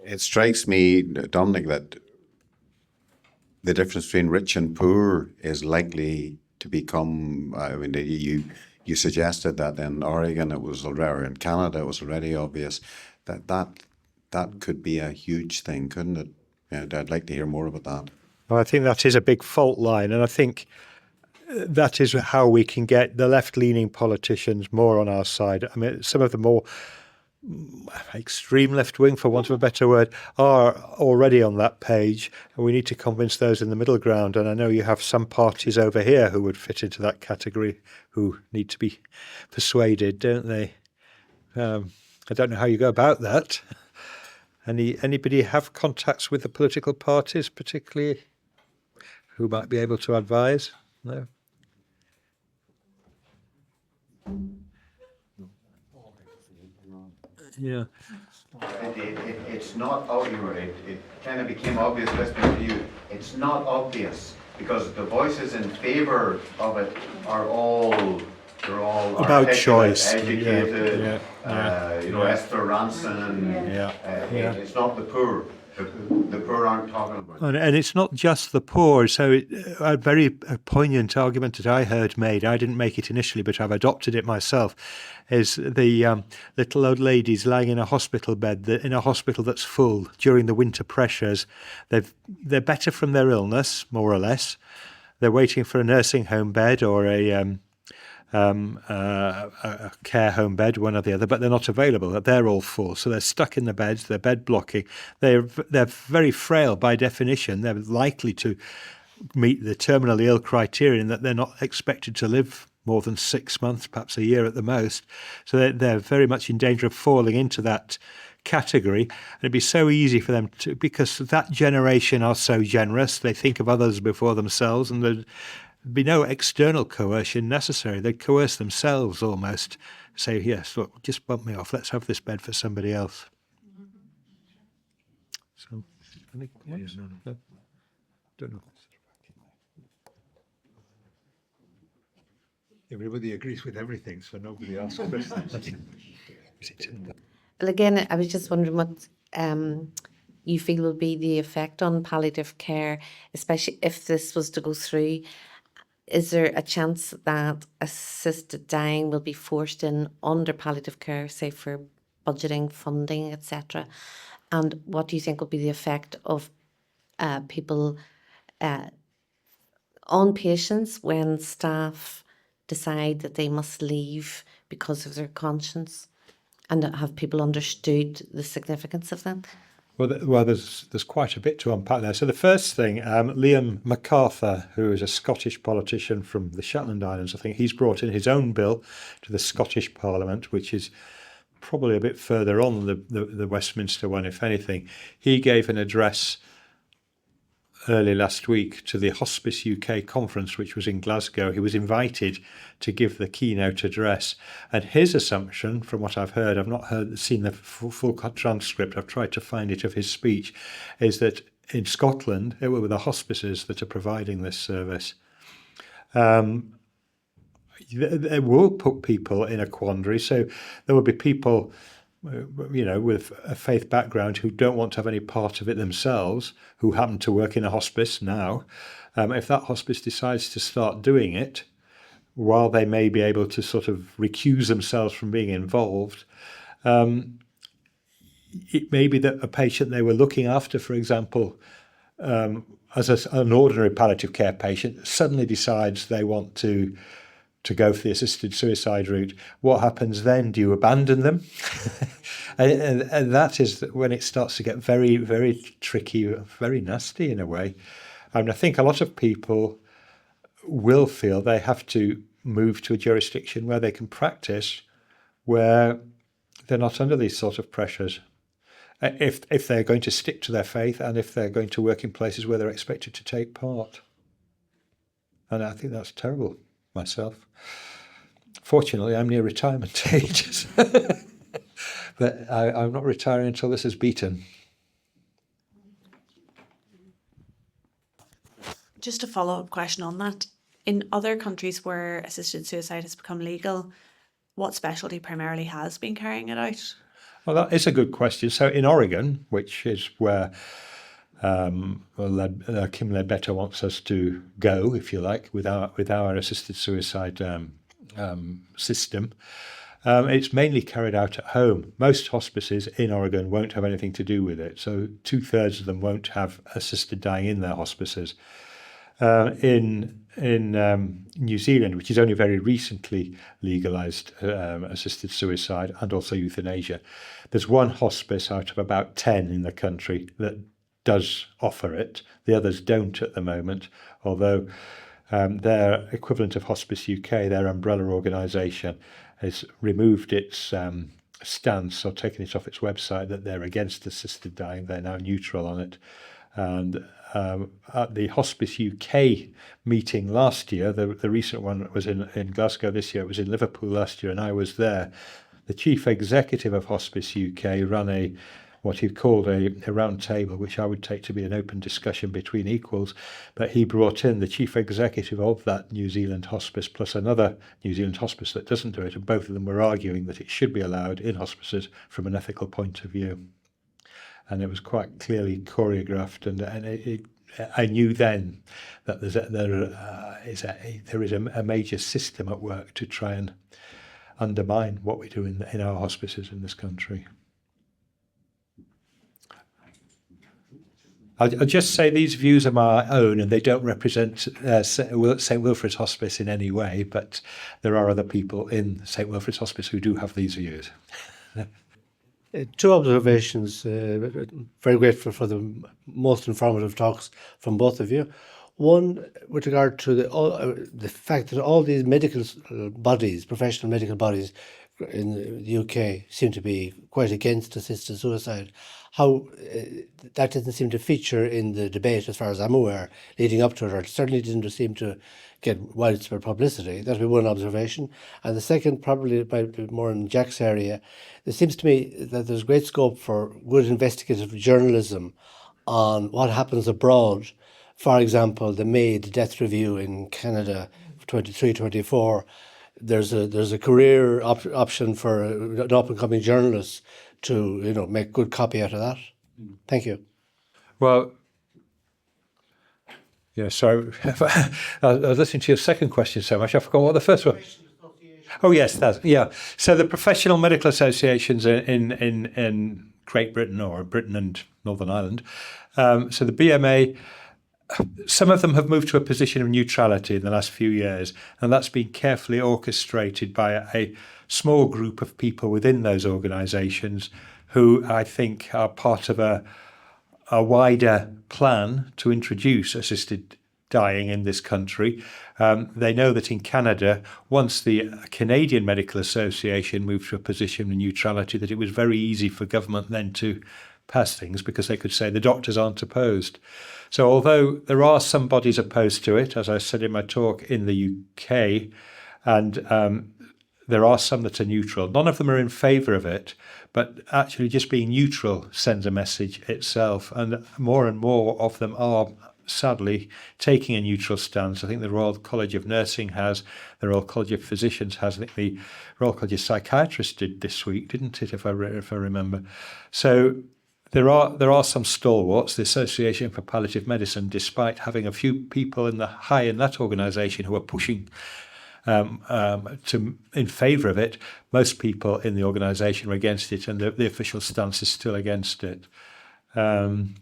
It strikes me, Dominic, that the difference between rich and poor is likely to become. I mean, you suggested that in Oregon it was already, or in Canada it was already obvious that could be a huge thing, couldn't it? And I'd like to hear more about that. Well, I think that is a big fault line, and I think that is how we can get the left-leaning politicians more on our side. I mean, some of the more extreme left-wing, for want of a better word, are already on that page, and we need to convince those in the middle ground. And I know you have some parties over here who would fit into that category, who need to be persuaded, don't they? I don't know how you go about that. Anybody have contacts with the political parties, particularly, who might be able to advise? No. Yeah. It's not obvious. It kind of became obvious listening to you. It's not obvious because the voices in favour of it are all about choice, educated. Esther Ranson. It's not the poor. The poor aren't talking about it. And it's not just the poor. So a very poignant argument that I heard made, I didn't make it initially, but I've adopted it myself, is the little old ladies lying in a hospital bed, in a hospital that's full during the winter pressures. They're better from their illness, more or less. They're waiting for a nursing home bed or a care home bed, one or the other, but they're not available. They're all full, so they're stuck in the beds. They're bed blocking. They're very frail by definition. They're likely to meet the terminally ill criterion that they're not expected to live more than 6 months, perhaps a year at the most. So they're very much in danger of falling into that category. And it'd be so easy for them to, because that generation are so generous. They think of others before themselves, and there'd be no external coercion necessary. They'd coerce themselves almost. Say, yes, look, just bump me off. Let's have this bed for somebody else. So, any comments? No. Don't know. Everybody agrees with everything, so nobody asks questions. Well, again, I was just wondering what you feel will be the effect on palliative care, especially if this was to go through. Is there a chance that assisted dying will be forced in under palliative care, say for budgeting, funding, etc.? And what do you think will be the effect of people on patients when staff decide that they must leave because of their conscience? And have people understood the significance of that? Well, there's quite a bit to unpack there. So the first thing, Liam MacArthur, who is a Scottish politician from the Shetland Islands, I think he's brought in his own bill to the Scottish Parliament, which is probably a bit further on the Westminster one, if anything. He gave an address early last week to the Hospice UK conference, which was in Glasgow. He was invited to give the keynote address. And his assumption, from what I've heard, I've not seen the full transcript, I've tried to find it, of his speech, is that in Scotland, it were the hospices that are providing this service. It will put people in a quandary. So there will be people, with a faith background who don't want to have any part of it themselves, who happen to work in a hospice now. If that hospice decides to start doing it, while they may be able to sort of recuse themselves from being involved, it may be that a patient they were looking after, for example, as an ordinary palliative care patient, suddenly decides they want to go for the assisted suicide route. What happens then? Do you abandon them? and that is when it starts to get very, very tricky, very nasty in a way. I think a lot of people will feel they have to move to a jurisdiction where they can practice, where they're not under these sort of pressures. If they're going to stick to their faith and if they're going to work in places where they're expected to take part. And I think that's terrible myself. Fortunately, I'm near retirement age. But I'm not retiring until this is beaten. Just a follow-up question on that. In other countries where assisted suicide has become legal, what specialty primarily has been carrying it out? Well, that is a good question. So in Oregon, which is where Kim Ledbetter wants us to go, if you like, with our assisted suicide system, it's mainly carried out at home. Most hospices in Oregon won't have anything to do with it. So 2/3 of them won't have assisted dying in their hospices. In New Zealand, which is only very recently legalised assisted suicide and also euthanasia, there's one hospice out of about 10 in the country that does offer it. The others don't at the moment, although their equivalent of Hospice UK, their umbrella organisation, has removed its stance or taken it off its website that they're against assisted dying. They're now neutral on it. And at the Hospice UK meeting last year, the recent one was in Glasgow this year, it was in Liverpool last year, and I was there. The chief executive of Hospice UK ran what he called a round table, which I would take to be an open discussion between equals, but he brought in the chief executive of that New Zealand hospice plus another New Zealand hospice that doesn't do it, and both of them were arguing that it should be allowed in hospices from an ethical point of view. And it was quite clearly choreographed, and I knew then that there is a major system at work to try and undermine what we do in our hospices in this country. I'll just say these views are my own, and they don't represent St Wilfrid's Hospice in any way, but there are other people in St Wilfrid's Hospice who do have these views. Two observations. Very grateful for the most informative talks from both of you. One, with regard to the fact that all these medical bodies, professional medical bodies in the UK, seem to be quite against assisted suicide. How that didn't seem to feature in the debate, as far as I'm aware, leading up to it, or it certainly didn't seem to get widespread publicity. That would be one observation. And the second, probably might be more in Jack's area. It seems to me that there's great scope for good investigative journalism on what happens abroad. For example, the MAID death review in Canada, 23-24. There's a career option for an up-and-coming journalist to make good copy out of that. Thank you. Well, yeah, so I was listening to your second question so much, I forgot what the first one. Oh, yes, yeah. So the professional medical associations in Great Britain, or Britain and Northern Ireland, so the BMA, some of them have moved to a position of neutrality in the last few years, and that's been carefully orchestrated by a small group of people within those organisations who I think are part of a wider plan to introduce assisted dying in this country. They know that in Canada, once the Canadian Medical Association moved to a position of neutrality, that it was very easy for government then to pass things because they could say the doctors aren't opposed. So although there are some bodies opposed to it, as I said in my talk, in the UK, and there are some that are neutral, none of them are in favour of it, but actually just being neutral sends a message itself, and more of them are sadly taking a neutral stance. I think the Royal College of Nursing has, the Royal College of Physicians has, I think the Royal College of Psychiatrists did this week, didn't it, if I remember. So there are some stalwarts, the Association for Palliative Medicine, despite having a few people in that organisation who are pushing in favour of it. Most people in the organisation are against it, and the official stance is still against it. The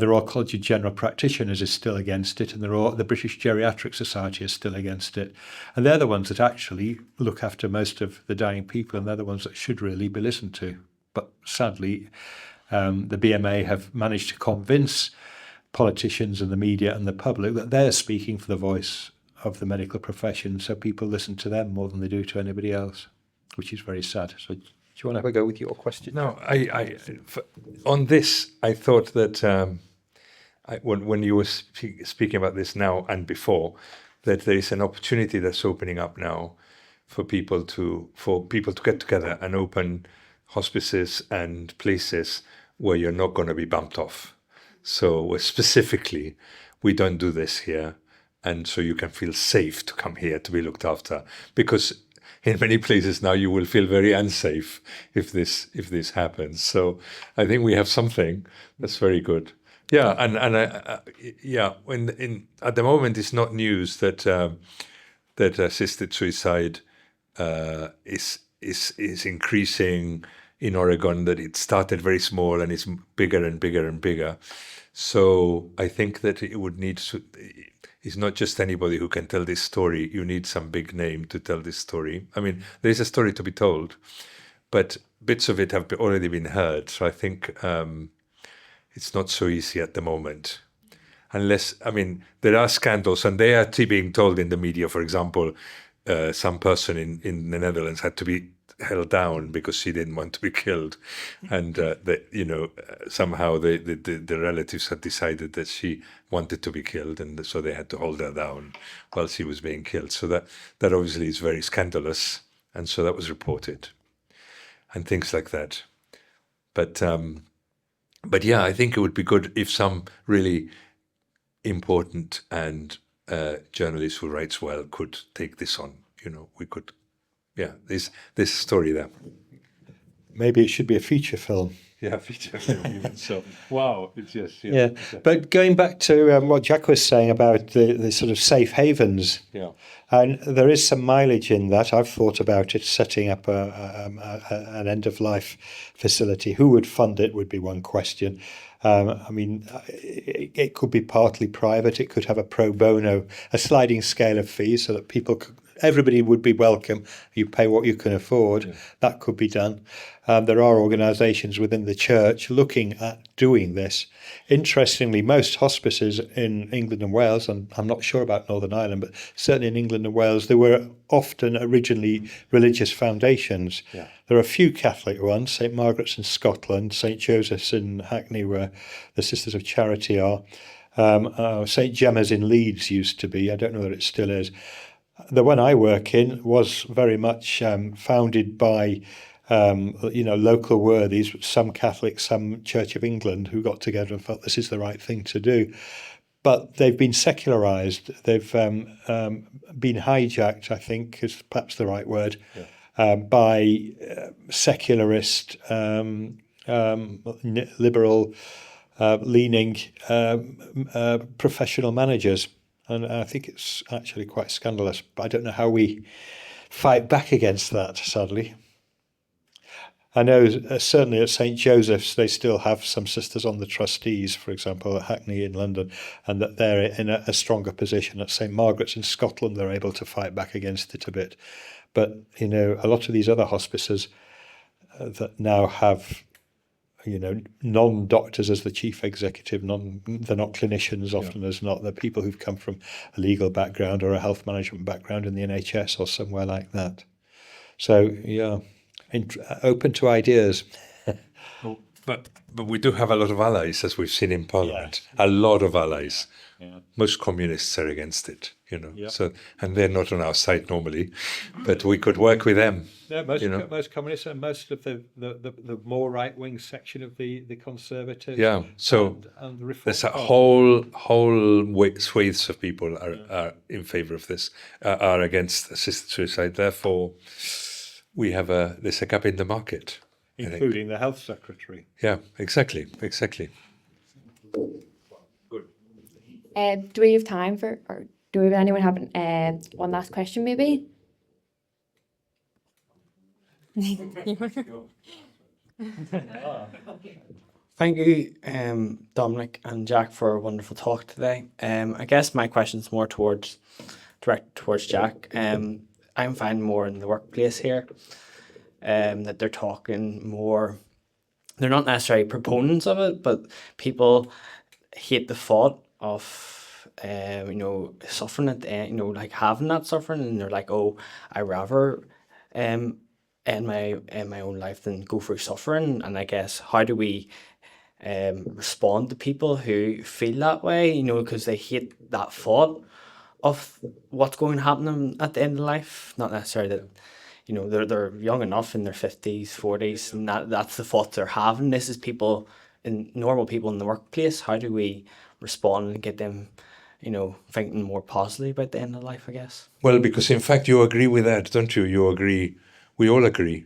Royal College of General Practitioners is still against it, and the British Geriatric Society is still against it. And they're the ones that actually look after most of the dying people, and they're the ones that should really be listened to. But sadly, the BMA have managed to convince politicians and the media and the public that they're speaking for the voice of the medical profession, so people listen to them more than they do to anybody else, which is very sad. So do you want to have a go with your question? No, on this, I thought that when you were speaking about this now and before, that there is an opportunity that's opening up now for people to get together and open hospices and places where you're not going to be bumped off. So specifically, we don't do this here, and so you can feel safe to come here to be looked after, because in many places now you will feel very unsafe if this happens. So I think we have something that's very good. Yeah, yeah. At the moment, it's not news that that assisted suicide is increasing in Oregon. That it started very small and it's bigger and bigger and bigger. So I think that it would need to. It's not just anybody who can tell this story. You need some big name to tell this story. I mean, there is a story to be told, but bits of it have already been heard. So I think it's not so easy at the moment. Unless, I mean, there are scandals and they are being told in the media. For example, some person in the Netherlands had to be held down because she didn't want to be killed, and somehow the relatives had decided that she wanted to be killed, and so they had to hold her down while she was being killed. So that obviously is very scandalous, and so that was reported, and things like that. But yeah, I think it would be good if some really important and journalist who writes well could take this on. We could. Yeah, this story there. Maybe it should be a feature film. Yeah, feature film even so. Wow, it's just Yeah, but going back to what Jack was saying about the sort of safe havens, yeah. and there is some mileage in that. I've thought about it, setting up an end-of-life facility. Who would fund it would be one question. I mean, it could be partly private. It could have a pro bono, a sliding scale of fees so that everybody would be welcome. You pay what you can afford. Yeah. That could be done. There are organisations within the church looking at doing this. Interestingly, most hospices in England and Wales, and I'm not sure about Northern Ireland, but certainly in England and Wales, there were often originally religious foundations. Yeah. There are a few Catholic ones, St Margaret's in Scotland, St Joseph's in Hackney, where the Sisters of Charity are. St Gemma's in Leeds used to be. I don't know that it still is. The one I work in was very much founded by, local worthies, some Catholics, some Church of England, who got together and felt this is the right thing to do. But they've been secularised. They've been hijacked, I think, is perhaps the right word, by secularist, liberal, leaning professional managers. And I think it's actually quite scandalous. But I don't know how we fight back against that, sadly. I know certainly at St Joseph's, they still have some sisters on the trustees, for example, at Hackney in London, and that they're in a stronger position. At St Margaret's in Scotland, they're able to fight back against it a bit. But, a lot of these other hospices that now have non-doctors as the chief executive, they're not clinicians often as not. They're people who've come from a legal background or a health management background in the NHS or somewhere like that. So, yeah, open to ideas. But we do have a lot of allies, as we've seen in Parliament. Yeah. A lot of allies. Yeah. Most communists are against it, Yep. So, and they're not on our side normally, but we could work with them. No, most communists and most of the more right-wing section of the Conservatives. Yeah. So and the Reform there's a Party. whole swathes of people are in favour of this, are against assisted suicide. Therefore, there's a gap in the market, including the health secretary. Yeah, exactly. Do we have time or do anyone have one last question maybe? Thank you, Dominic and Jack, for a wonderful talk today. I guess my question's more directed towards Jack. I'm finding more in the workplace here that they're talking more. They're not necessarily proponents of it, but people hate the thought of suffering at the end, like having that suffering, and they're like, oh, I rather end my own life than go through suffering. And I guess, how do we respond to people who feel that way, because they hate that thought of what's going to happen to them at the end of life? Not necessarily that they're young enough in their 50s, 40s, and that's the thought they're having. This is normal people in the workplace. How do we respond and get them thinking more positively about the end of life, I guess. Well, because in fact you agree with that, don't you? You agree. We all agree.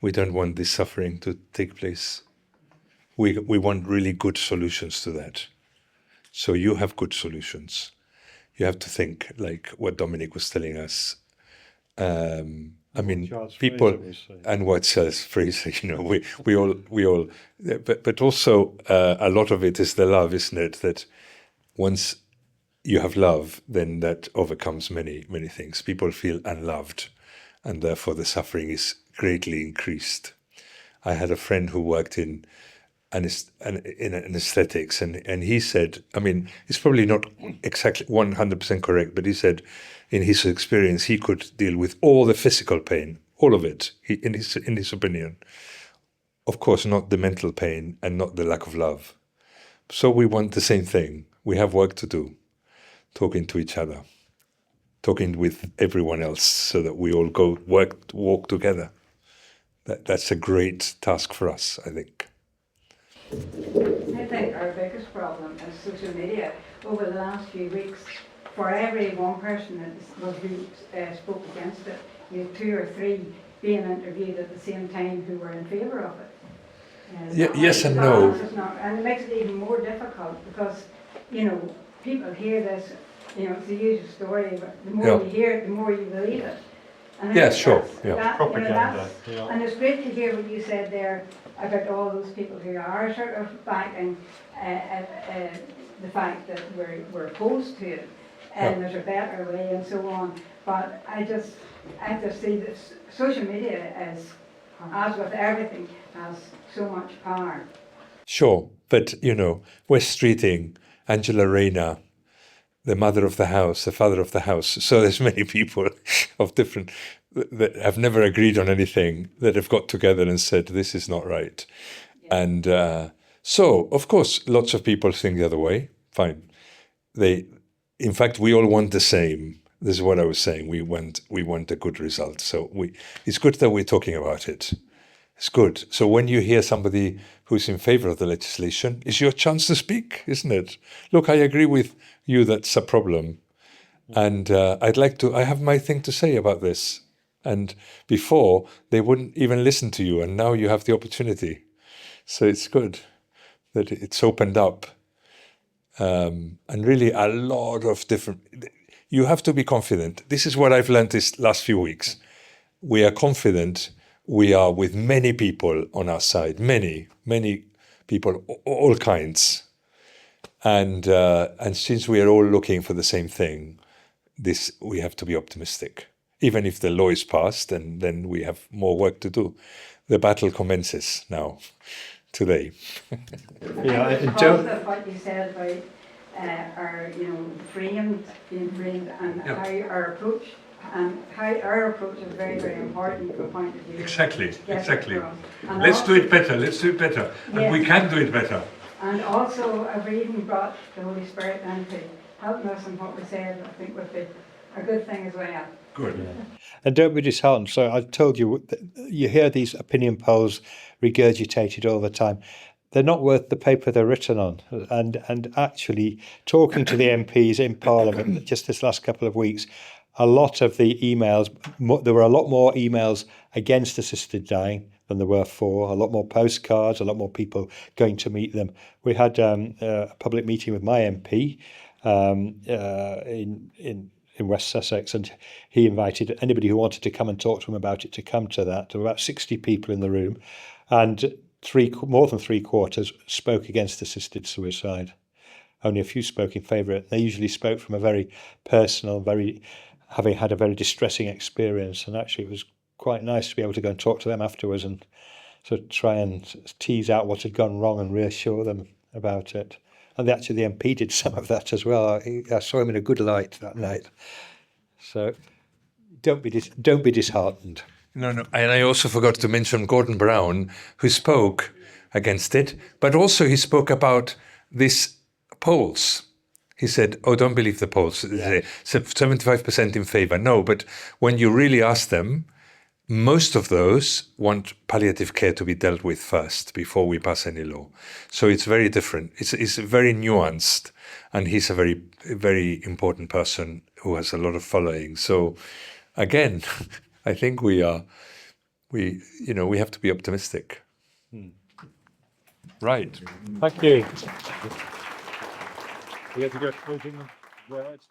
We don't want this suffering to take place. We want really good solutions to that. So you have good solutions. You have to think like what Dominic was telling us. I mean, Charles people Fraser was saying. and what Charles Fraser, we all, but also a lot of it is the love, isn't it? That once you have love, then that overcomes many things. People feel unloved, and therefore the suffering is greatly increased. I had a friend who worked in aesthetics, and he said, I mean, it's probably not exactly 100% correct, but he said, in his experience, he could deal with all the physical pain, all of it, in his opinion. Of course, not the mental pain and not the lack of love. So we want the same thing. We have work to do, talking to each other, talking with everyone else, so that we all walk together. That's a great task for us, I think. I think our biggest problem is social media. Over the last few weeks, for every one person who spoke against it, you had 2 or 3 being interviewed at the same time who were in favour of it. Yes and no. And it makes it even more difficult because, people hear this, it's the usual story, but the more you hear it, the more you believe it. And I Yeah, think sure. that's- Yeah. that- Propaganda, that's- And it's great to hear what you said there about all those people who are sort of backing the fact that we're opposed to it and there's a better way and so on. But I just see that social media is, as with everything, has so much power. Sure, but West Streeting, Angela Rayner, the mother of the house, the father of the house. So there's many people of different that have never agreed on anything that have got together and said this is not right. Yeah. And so of course lots of people think the other way. Fine. In fact, we all want the same. This is what I was saying. We want a good result. So it's good that we're talking about it. It's good. So when you hear somebody who's in favor of the legislation, it's your chance to speak, isn't it? Look, I agree with you, that's a problem. And I have my thing to say about this. And before, they wouldn't even listen to you, and now you have the opportunity. So it's good that it's opened up. And really a lot of different... You have to be confident. This is what I've learned these last few weeks. We are confident. We are with many people on our side, many people, all kinds. And since we are all looking for the same thing, we have to be optimistic. Even if the law is passed, and then we have more work to do. The battle commences now, today. Yeah, I and don't... what you said about being framed, and how our approach is very, very important from a point of view. Exactly. And Let's also, do it better. And we can do it better. And also, if we even brought the Holy Spirit into helping us in what we said, I think would be a good thing as well. Good. Yeah. And don't be disheartened. So I told you, you hear these opinion polls regurgitated all the time. They're not worth the paper they're written on. And actually, talking to the MPs in Parliament just this last couple of weeks, a lot of the emails, there were a lot more emails against assisted dying than there were for, a lot more postcards, a lot more people going to meet them. We had a public meeting with my MP in West Sussex, and he invited anybody who wanted to come and talk to him about it to come to that. There were about 60 people in the room, and more than 3/4 spoke against assisted suicide. Only a few spoke in favour of it. They usually spoke from a very personal, having had a very distressing experience, and actually it was quite nice to be able to go and talk to them afterwards and sort of try and tease out what had gone wrong and reassure them about it. And actually the MP did some of that as well. I saw him in a good light that night. So don't be disheartened. No. And I also forgot to mention Gordon Brown, who spoke against it, but also he spoke about these polls. He said, don't believe the polls. Yeah. 75% in favor. No, but when you really ask them, most of those want palliative care to be dealt with first before we pass any law. So it's very different. It's very nuanced, and he's a very, very important person who has a lot of following. So again, I think we have to be optimistic. Right. Thank you. We have to go closing words.